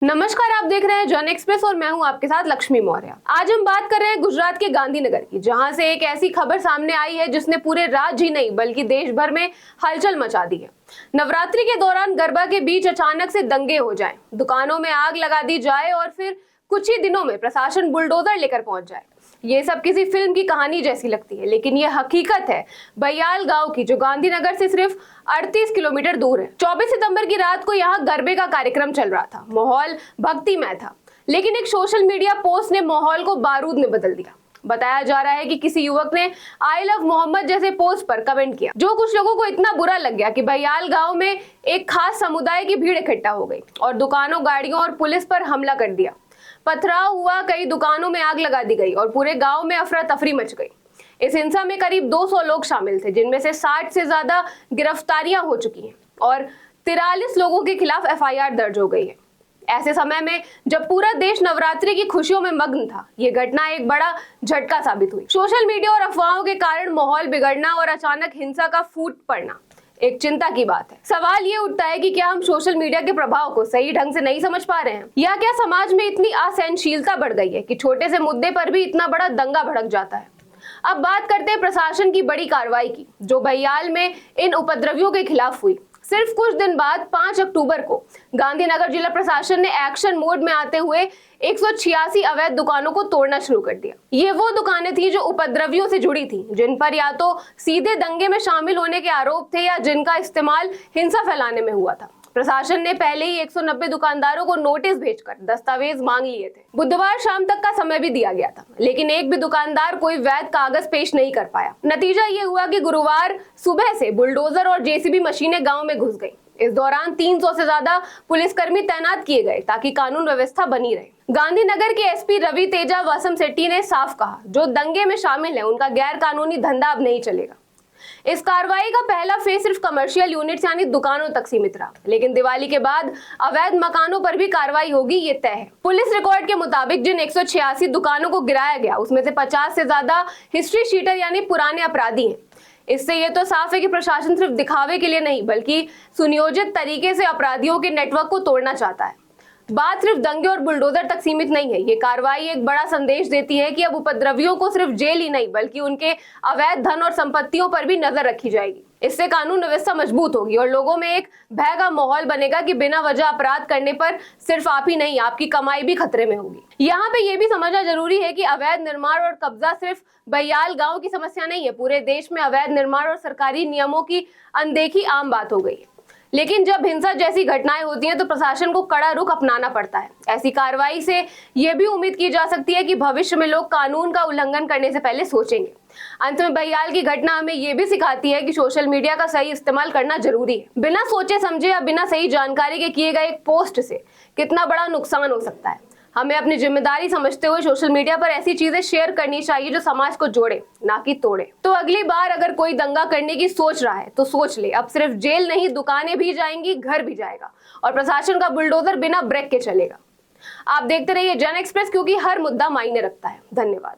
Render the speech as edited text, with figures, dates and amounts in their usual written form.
नमस्कार, आप देख रहे हैं जन एक्सप्रेस और मैं हूं आपके साथ लक्ष्मी मौर्य। आज हम बात कर रहे हैं गुजरात के गांधीनगर की, जहां से एक ऐसी खबर सामने आई है जिसने पूरे राज्य ही नहीं बल्कि देश भर में हलचल मचा दी है। नवरात्रि के दौरान गरबा के बीच अचानक से दंगे हो जाएं, दुकानों में आग लगा दी जाए और फिर कुछ ही दिनों में प्रशासन बुलडोजर लेकर पहुंच जाए। ये सब किसी फिल्म की कहानी जैसी लगती है, लेकिन ये हकीकत है बयाल गांव की, जो गांधीनगर से सिर्फ 38 किलोमीटर दूर है। 24 सितंबर की रात को यहाँ गरबे का कार्यक्रम चल रहा था। माहौल भक्तिमय था, लेकिन एक सोशल मीडिया पोस्ट ने माहौल को बारूद में बदल दिया। बताया जा रहा है कि किसी युवक ने आई लव मोहम्मद जैसे पोस्ट पर कमेंट किया, जो कुछ लोगों को इतना बुरा लग गया कि बयाल गांव में एक खास समुदाय की भीड़ इकट्ठा हो गई और दुकानों, गाड़ियों और पुलिस पर हमला कर दिया। पथराव हुआ, कई दुकानों में आग लगा दी गई और पूरे गांव में अफरा तफरी मच गई। इस हिंसा में करीब 200 लोग शामिल थे, जिनमें से 60 से ज्यादा गिरफ्तारियां हो चुकी हैं और 43 लोगों के खिलाफ एफआईआर दर्ज हो गई है। ऐसे समय में जब पूरा देश नवरात्रि की खुशियों में मग्न था, ये घटना एक बड़ा झटका साबित हुई। सोशल मीडिया और अफवाहों के कारण माहौल बिगड़ना और अचानक हिंसा का फूट पड़ना एक चिंता की बात है। सवाल ये उठता है कि क्या हम सोशल मीडिया के प्रभाव को सही ढंग से नहीं समझ पा रहे हैं, या क्या समाज में इतनी असहनशीलता बढ़ गई है कि छोटे से मुद्दे पर भी इतना बड़ा दंगा भड़क जाता है। अब बात करते हैं प्रशासन की बड़ी कार्रवाई की, जो बयाल में इन उपद्रवियों के खिलाफ हुई। सिर्फ कुछ दिन बाद 5 अक्टूबर को गांधीनगर जिला प्रशासन ने एक्शन मोड में आते हुए 186 अवैध दुकानों को तोड़ना शुरू कर दिया। ये वो दुकानें थी जो उपद्रवियों से जुड़ी थी, जिन पर या तो सीधे दंगे में शामिल होने के आरोप थे या जिनका इस्तेमाल हिंसा फैलाने में हुआ था। प्रशासन ने पहले ही 190 दुकानदारों को नोटिस भेजकर दस्तावेज मांग लिए थे। बुधवार शाम तक का समय भी दिया गया था, लेकिन एक भी दुकानदार कोई वैध कागज पेश नहीं कर पाया। नतीजा ये हुआ कि गुरुवार सुबह से बुलडोजर और जेसीबी मशीनें गांव में घुस गई। इस दौरान 300 से ज्यादा पुलिसकर्मी तैनात किए गए ताकि कानून व्यवस्था बनी रहे। गांधीनगर के एसपी रवि तेजा वासम सेट्टी ने साफ कहा, जो दंगे में शामिल है उनका गैर कानूनी धंधा अब नहीं चलेगा। इस कार्रवाई का पहला फेज सिर्फ कमर्शियल यूनिट्स यानी दुकानों तक सीमित रहा, लेकिन दिवाली के बाद अवैध मकानों पर भी कार्रवाई होगी, ये तय है। पुलिस रिकॉर्ड के मुताबिक जिन 186 दुकानों को गिराया गया, उसमें से 50 से ज्यादा हिस्ट्री शीटर यानी पुराने अपराधी हैं। इससे ये तो साफ है कि प्रशासन सिर्फ दिखावे के लिए नहीं बल्कि सुनियोजित तरीके से अपराधियों के नेटवर्क को तोड़ना चाहता है। बात सिर्फ दंगे और बुलडोजर तक सीमित नहीं है। ये कार्रवाई एक बड़ा संदेश देती है कि अब उपद्रवियों को सिर्फ जेल ही नहीं बल्कि उनके अवैध धन और संपत्तियों पर भी नजर रखी जाएगी। इससे कानून व्यवस्था मजबूत होगी और लोगों में एक भय का माहौल बनेगा कि बिना वजह अपराध करने पर सिर्फ आप ही नहीं, आपकी कमाई भी खतरे में होगी। यहाँ पे ये भी समझना जरूरी है कि अवैध निर्माण और कब्जा सिर्फ बयाल गांव की समस्या नहीं है। पूरे देश में अवैध निर्माण और सरकारी नियमों की अनदेखी आम बात हो गई है। लेकिन जब हिंसा जैसी घटनाएं होती हैं तो प्रशासन को कड़ा रुख अपनाना पड़ता है। ऐसी कार्रवाई से यह भी उम्मीद की जा सकती है कि भविष्य में लोग कानून का उल्लंघन करने से पहले सोचेंगे। अंत में बयाल की घटना हमें यह भी सिखाती है कि सोशल मीडिया का सही इस्तेमाल करना जरूरी है। बिना सोचे समझे या बिना सही जानकारी के किए गए एक पोस्ट से कितना बड़ा नुकसान हो सकता है। हमें अपनी जिम्मेदारी समझते हुए सोशल मीडिया पर ऐसी चीजें शेयर करनी चाहिए जो समाज को जोड़े, ना कि तोड़े। तो अगली बार अगर कोई दंगा करने की सोच रहा है तो सोच ले, अब सिर्फ जेल नहीं, दुकानें भी जाएंगी, घर भी जाएगा और प्रशासन का बुलडोजर बिना ब्रेक के चलेगा। आप देखते रहिए जन एक्सप्रेस, क्योंकि हर मुद्दा मायने रखता है। धन्यवाद।